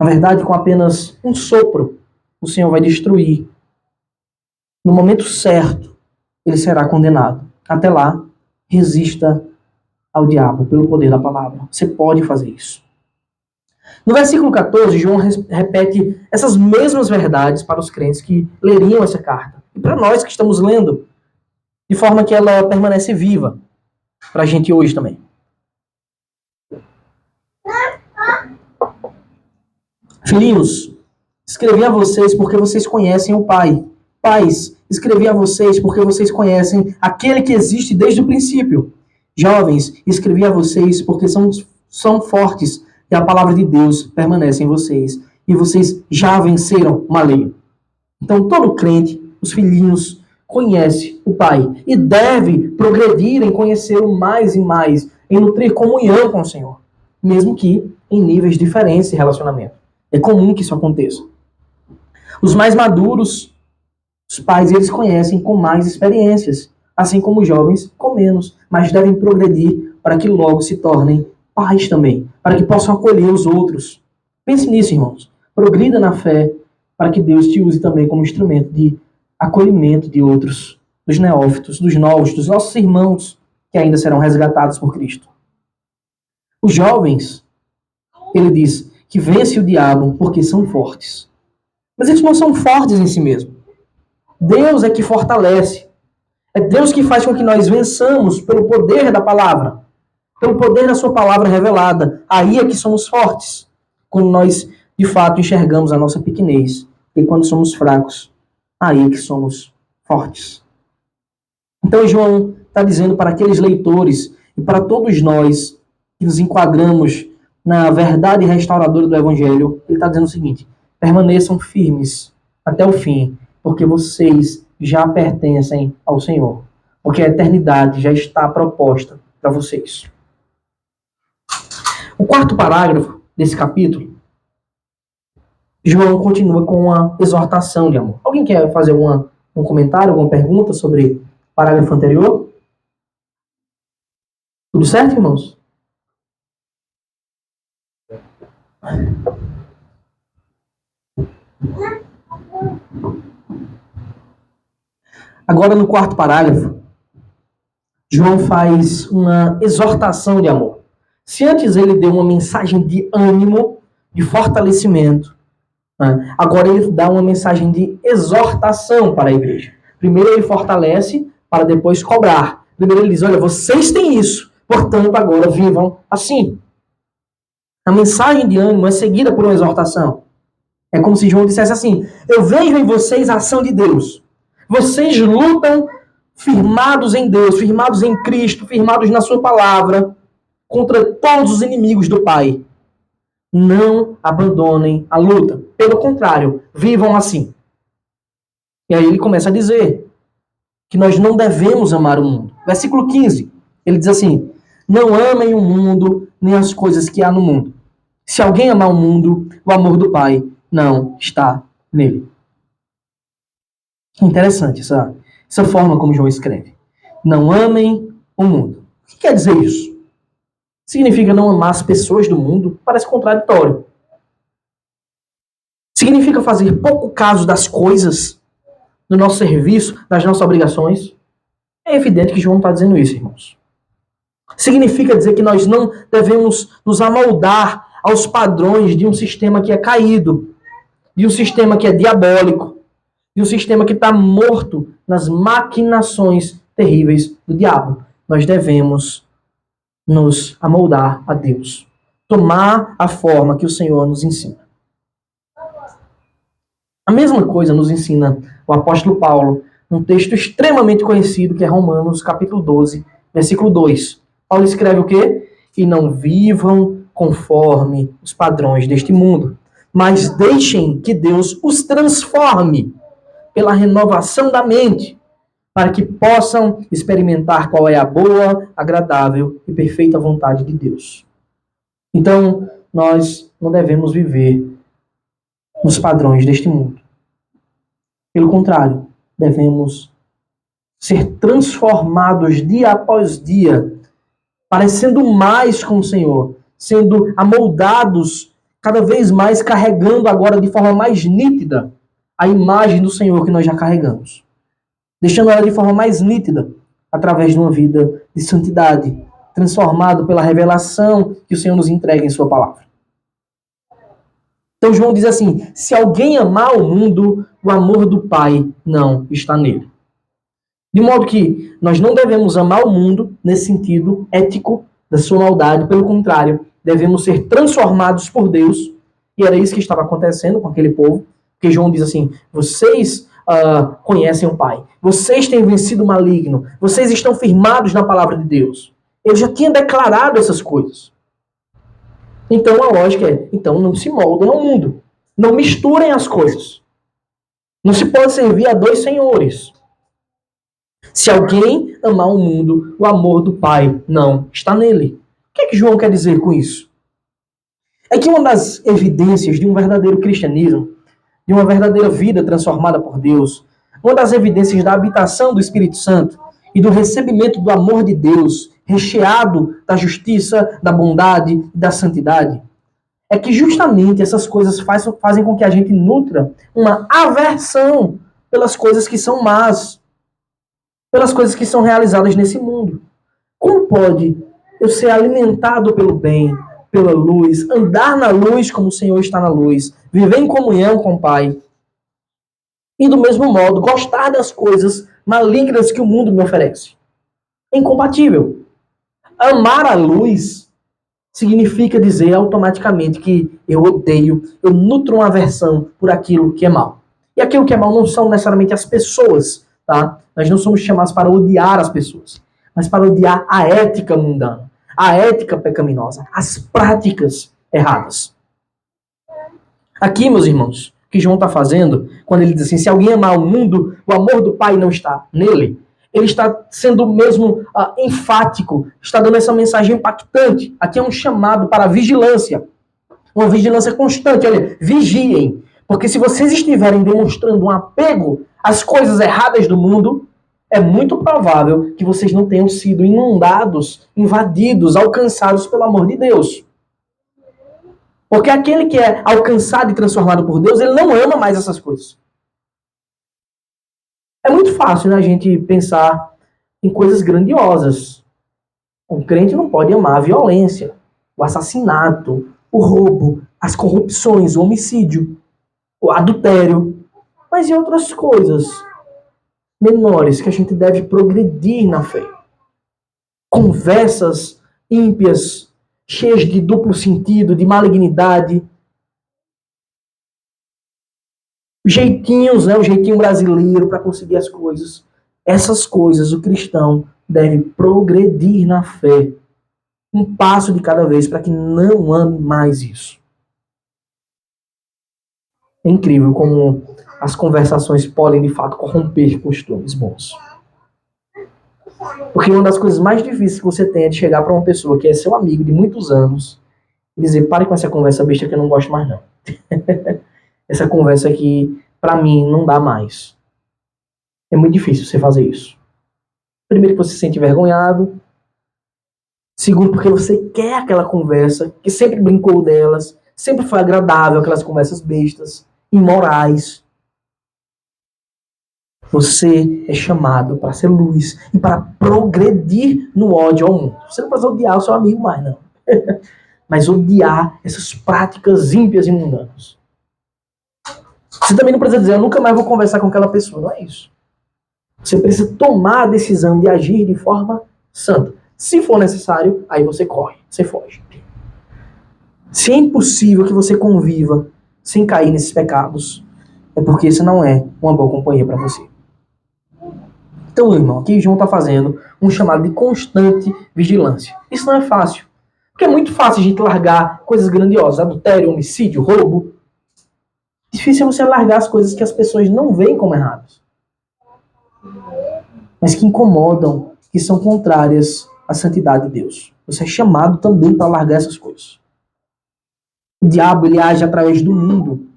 [SPEAKER 1] Na verdade, com apenas um sopro, o Senhor vai destruir. No momento certo, ele será condenado. Até lá, resista ao diabo pelo poder da palavra. Você pode fazer isso. No versículo 14, João repete essas mesmas verdades para os crentes que leriam essa carta. E para nós que estamos lendo, de forma que ela permanece viva para a gente hoje também. Filhinhos, escrevi a vocês porque vocês conhecem o Pai. Pais, escrevi a vocês porque vocês conhecem aquele que existe desde o princípio. Jovens, escrevi a vocês porque são fortes e a palavra de Deus permanece em vocês. E vocês já venceram o maligno. Então, todo crente, os filhinhos, conhece o Pai e deve progredir em conhecê-lo mais e mais, em nutrir comunhão com o Senhor, mesmo que em níveis diferentes de relacionamento. É comum que isso aconteça. Os mais maduros, os pais, eles conhecem com mais experiências, assim como os jovens com menos, mas devem progredir para que logo se tornem pais também, para que possam acolher os outros. Pense nisso, irmãos. Progrida na fé para que Deus te use também como instrumento de acolhimento de outros, dos neófitos, dos novos, dos nossos irmãos que ainda serão resgatados por Cristo. Os jovens, ele diz, que vence o diabo porque são fortes. Mas eles não são fortes em si mesmos. Deus é que fortalece. É Deus que faz com que nós vençamos pelo poder da palavra. Pelo poder da sua palavra revelada. Aí é que somos fortes. Quando nós, de fato, enxergamos a nossa pequenez. E quando somos fracos, aí é que somos fortes. Então João está dizendo para aqueles leitores e para todos nós que nos enquadramos na verdade restauradora do Evangelho, ele está dizendo o seguinte: permaneçam firmes até o fim, porque vocês já pertencem ao Senhor, porque a eternidade já está proposta para vocês. O quarto parágrafo desse capítulo, João continua com uma exortação de amor. Alguém quer fazer um comentário, alguma pergunta sobre o parágrafo anterior? Tudo certo, irmãos? Agora, no quarto parágrafo, João faz uma exortação de amor. Se antes ele deu uma mensagem de ânimo, de fortalecimento, agora ele dá uma mensagem de exortação para a igreja. Primeiro ele fortalece, para depois cobrar. Primeiro ele diz, olha, vocês têm isso, portanto agora vivam assim. A mensagem de ânimo é seguida por uma exortação. É como se João dissesse assim, eu vejo em vocês a ação de Deus. Vocês lutam firmados em Deus, firmados em Cristo, firmados na sua palavra, contra todos os inimigos do Pai. Não abandonem a luta. Pelo contrário, vivam assim. E aí ele começa a dizer que nós não devemos amar o mundo. Versículo 15, ele diz assim, não amem o mundo, nem as coisas que há no mundo. Se alguém amar o mundo, o amor do Pai não está nele. Interessante essa forma como João escreve. Não amem o mundo. O que quer dizer isso? Significa não amar as pessoas do mundo? Parece contraditório. Significa fazer pouco caso das coisas, do nosso serviço, das nossas obrigações? É evidente que João está dizendo isso, irmãos. Significa dizer que nós não devemos nos amoldar aos padrões de um sistema que é caído, de um sistema que é diabólico, de um sistema que está morto nas maquinações terríveis do diabo. Nós devemos nos amoldar a Deus. Tomar a forma que o Senhor nos ensina. A mesma coisa nos ensina o apóstolo Paulo, num texto extremamente conhecido, que é Romanos, capítulo 12, versículo 2. Paulo escreve o quê? E não vivam conforme os padrões deste mundo, mas deixem que Deus os transforme pela renovação da mente, para que possam experimentar qual é a boa, agradável e perfeita vontade de Deus. Então, nós não devemos viver nos padrões deste mundo. Pelo contrário, devemos ser transformados dia após dia, parecendo mais com o Senhor, sendo amoldados cada vez mais, carregando agora de forma mais nítida a imagem do Senhor que nós já carregamos. Deixando ela de forma mais nítida, através de uma vida de santidade, transformado pela revelação que o Senhor nos entrega em sua palavra. Então João diz assim, se alguém amar o mundo, o amor do Pai não está nele. De modo que nós não devemos amar o mundo nesse sentido ético da sua maldade, pelo contrário, devemos ser transformados por Deus, e era isso que estava acontecendo com aquele povo, porque João diz assim, vocês conhecem o Pai, vocês têm vencido o maligno, vocês estão firmados na palavra de Deus. Ele já tinha declarado essas coisas. Então a lógica é, então não se moldem ao mundo, não misturem as coisas. Não se pode servir a dois senhores. Se alguém amar o mundo, o amor do Pai não está nele. O que é que João quer dizer com isso? É que uma das evidências de um verdadeiro cristianismo, de uma verdadeira vida transformada por Deus, uma das evidências da habitação do Espírito Santo e do recebimento do amor de Deus, recheado da justiça, da bondade e da santidade, é que justamente essas coisas fazem com que a gente nutra uma aversão pelas coisas que são más, pelas coisas que são realizadas nesse mundo. Como pode eu ser alimentado pelo bem, pela luz, andar na luz como o Senhor está na luz, viver em comunhão com o Pai, e do mesmo modo gostar das coisas malignas que o mundo me oferece? É incompatível. Amar a luz significa dizer automaticamente que eu odeio, eu nutro uma aversão por aquilo que é mal. E aquilo que é mal não são necessariamente as pessoas, tá? Nós não somos chamados para odiar as pessoas, mas para odiar a ética mundana, a ética pecaminosa, as práticas erradas. Aqui, meus irmãos, o que João está fazendo, quando ele diz assim, se alguém amar o mundo, o amor do Pai não está nele, ele está sendo mesmo enfático, está dando essa mensagem impactante. Aqui é um chamado para a vigilância, uma vigilância constante. Olha, vigiem, porque se vocês estiverem demonstrando um apego às coisas erradas do mundo, é muito provável que vocês não tenham sido inundados, invadidos, alcançados pelo amor de Deus. Porque aquele que é alcançado e transformado por Deus, ele não ama mais essas coisas. É muito fácil, né, a gente pensar em coisas grandiosas. Um crente não pode amar a violência, o assassinato, o roubo, as corrupções, o homicídio, o adultério. Mas e outras coisas menores que a gente deve progredir na fé? Conversas ímpias, cheias de duplo sentido, de malignidade. Jeitinhos, né? O jeitinho brasileiro para conseguir as coisas. Essas coisas o cristão deve progredir na fé. Um passo de cada vez para que não ame mais isso. É incrível como as conversações podem, de fato, corromper costumes bons. Porque uma das coisas mais difíceis que você tem é de chegar para uma pessoa que é seu amigo de muitos anos e dizer, pare com essa conversa besta que eu não gosto mais não. Essa conversa aqui, para mim, não dá mais. É muito difícil você fazer isso. Primeiro, que você se sente envergonhado. Segundo, porque você quer aquela conversa, que sempre brincou delas, sempre foi agradável, aquelas conversas bestas, imorais. Você é chamado para ser luz e para progredir no ódio ao mundo. Você não precisa odiar o seu amigo mais, não. Mas odiar essas práticas ímpias e mundanas. Você também não precisa dizer, eu nunca mais vou conversar com aquela pessoa. Não é isso. Você precisa tomar a decisão de agir de forma santa. Se for necessário, aí você corre, você foge. Se é impossível que você conviva sem cair nesses pecados, é porque isso não é uma boa companhia para você. Então, irmão, aqui João está fazendo um chamado de constante vigilância. Isso não é fácil. Porque é muito fácil a gente largar coisas grandiosas, adultério, homicídio, roubo. Difícil é você largar as coisas que as pessoas não veem como erradas, mas que incomodam, que são contrárias à santidade de Deus. Você é chamado também para largar essas coisas. O diabo, ele age através do mundo,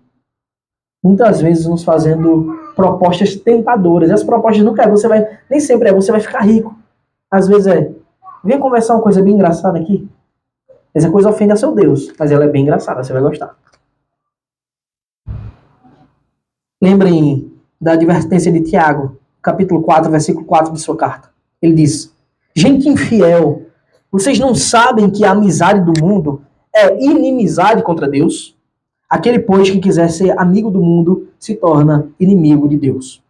[SPEAKER 1] muitas vezes nos fazendo propostas tentadoras. E as propostas nunca nem sempre você vai ficar rico. Às vezes vem conversar uma coisa bem engraçada aqui. Essa coisa ofende a seu Deus, mas ela é bem engraçada, você vai gostar. Lembrem da advertência de Tiago, capítulo 4, versículo 4 de sua carta. Ele diz, gente infiel, vocês não sabem que a amizade do mundo é inimizade contra Deus? Aquele, pois, que quiser ser amigo do mundo se torna inimigo de Deus.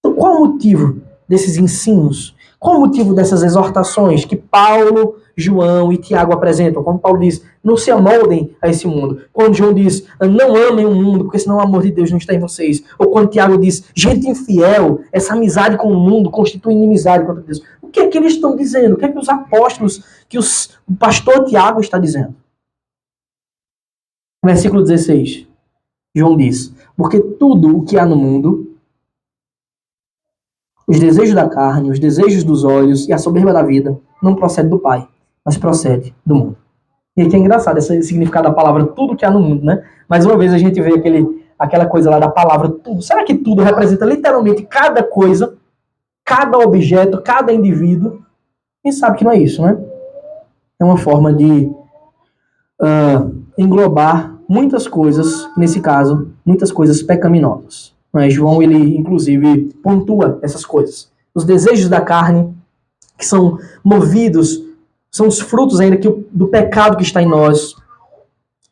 [SPEAKER 1] Então, qual o motivo desses ensinos? Qual o motivo dessas exortações que Paulo, João e Tiago apresentam? Quando Paulo diz, não se amoldem a esse mundo. Quando João diz, não amem o mundo, porque senão o amor de Deus não está em vocês. Ou quando Tiago diz, gente infiel, essa amizade com o mundo constitui inimizade contra Deus. O que é que eles estão dizendo? O que é que os apóstolos, o pastor Tiago está dizendo? Versículo 16, João diz, porque tudo o que há no mundo, os desejos da carne, os desejos dos olhos e a soberba da vida, não procede do Pai, mas procede do mundo. E aqui é engraçado esse significado da palavra tudo que há no mundo, né? Mais uma vez a gente vê aquela coisa lá da palavra tudo. Será que tudo representa literalmente cada coisa, cada objeto, cada indivíduo? Quem sabe que não é isso, né? É uma forma de englobar muitas coisas, nesse caso, muitas coisas pecaminosas. Mas João, ele inclusive pontua essas coisas. Os desejos da carne, que são movidos, são os frutos ainda do pecado que está em nós.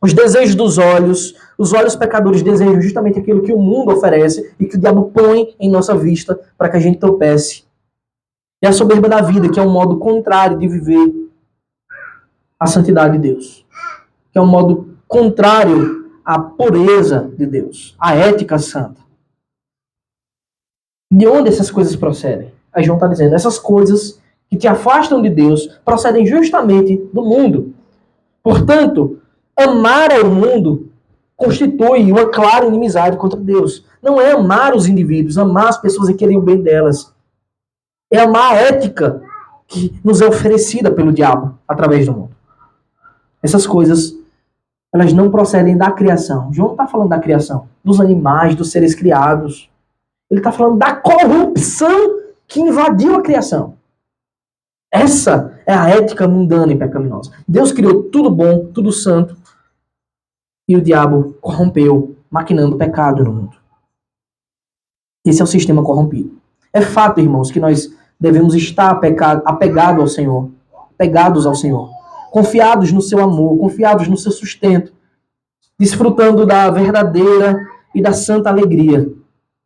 [SPEAKER 1] Os desejos dos olhos, os olhos pecadores desejam justamente aquilo que o mundo oferece e que o diabo põe em nossa vista para que a gente tropece. E a soberba da vida, que é um modo contrário de viver a santidade de Deus. Que é um modo contrário à pureza de Deus, à ética santa. De onde essas coisas procedem? Aí João está dizendo, essas coisas que te afastam de Deus procedem justamente do mundo. Portanto, amar ao mundo constitui uma clara inimizade contra Deus. Não é amar os indivíduos, amar as pessoas e querer o bem delas. É a má ética que nos é oferecida pelo diabo através do mundo. Essas coisas, elas não procedem da criação. João não está falando da criação, dos animais, dos seres criados. Ele está falando da corrupção que invadiu a criação. Essa é a ética mundana e pecaminosa. Deus criou tudo bom, tudo santo, e o diabo corrompeu, maquinando pecado no mundo. Esse é o sistema corrompido. É fato, irmãos, que nós devemos estar apegados ao Senhor, apegados ao Senhor, confiados no seu amor, confiados no seu sustento, desfrutando da verdadeira e da santa alegria,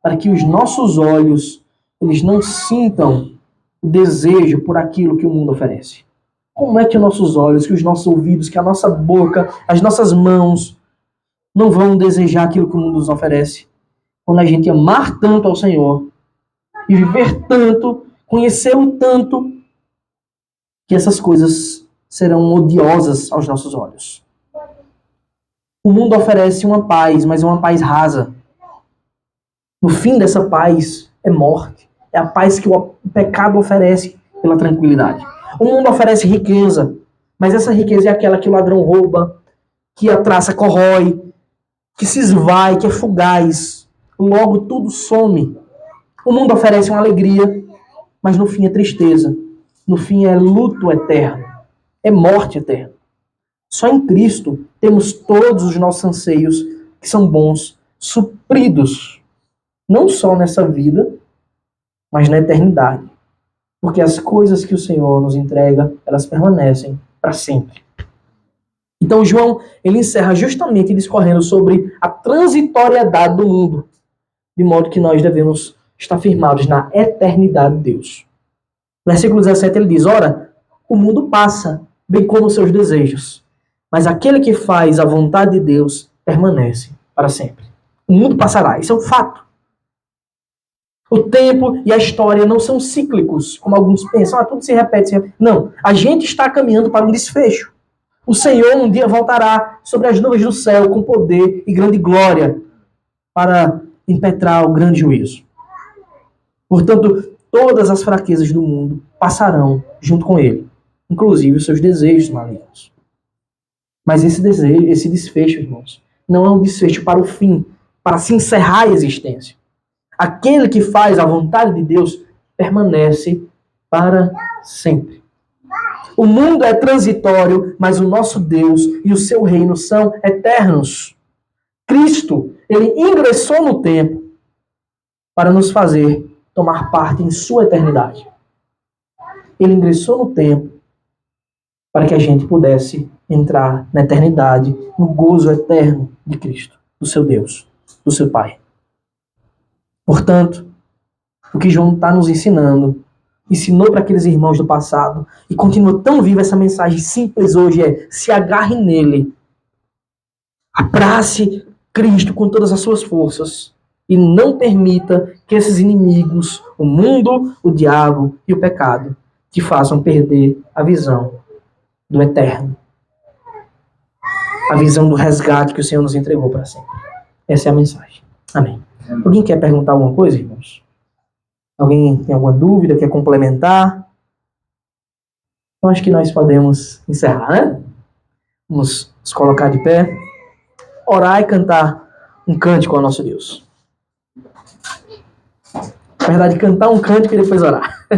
[SPEAKER 1] para que os nossos olhos eles não sintam o desejo por aquilo que o mundo oferece. Como é que os nossos olhos, que os nossos ouvidos, que a nossa boca, as nossas mãos não vão desejar aquilo que o mundo nos oferece? Quando a gente amar tanto ao Senhor e viver tanto, conhecê-lo tanto, que essas coisas serão odiosas aos nossos olhos. O mundo oferece uma paz, mas é uma paz rasa. No fim dessa paz é morte. É a paz que o pecado oferece pela tranquilidade. O mundo oferece riqueza, mas essa riqueza é aquela que o ladrão rouba, que a traça corrói, que se esvai, que é fugaz. Logo tudo some. O mundo oferece uma alegria, mas no fim é tristeza. No fim é luto eterno. É morte eterna. Só em Cristo temos todos os nossos anseios, que são bons, supridos. Não só nessa vida, mas na eternidade. Porque as coisas que o Senhor nos entrega, elas permanecem para sempre. Então João, ele encerra justamente discorrendo sobre a transitoriedade do mundo, de modo que nós devemos estar firmados na eternidade de Deus. No versículo 17 ele diz, ora, o mundo passa, bem como os seus desejos, mas aquele que faz a vontade de Deus permanece para sempre. O mundo passará, isso é um fato. O tempo e a história não são cíclicos, como alguns pensam, tudo se repete, se repete. Não, a gente está caminhando para um desfecho. O Senhor um dia voltará sobre as nuvens do céu com poder e grande glória para impetrar o grande juízo. Portanto, todas as fraquezas do mundo passarão junto com ele, inclusive os seus desejos malignos. Mas esse desfecho, irmãos, não é um desfecho para o fim, para se encerrar a existência. Aquele que faz a vontade de Deus permanece para sempre. O mundo é transitório, mas o nosso Deus e o seu reino são eternos. Cristo, ele ingressou no tempo para nos fazer tomar parte em sua eternidade. Ele ingressou no tempo para que a gente pudesse entrar na eternidade, no gozo eterno de Cristo, do seu Deus, do seu Pai. Portanto, o que João está nos ensinou para aqueles irmãos do passado, e continua tão viva essa mensagem simples hoje, é: se agarre nele, abrace Cristo com todas as suas forças, e não permita que esses inimigos, o mundo, o diabo e o pecado, te façam perder a visão do eterno, a visão do resgate que o Senhor nos entregou para sempre. Essa é a mensagem. Amém. Alguém quer perguntar alguma coisa, irmãos? Alguém tem alguma dúvida, quer complementar? Eu acho que nós podemos encerrar, né? Vamos nos colocar de pé, orar e cantar um cântico ao nosso Deus. Na verdade, cantar um cântico e depois orar.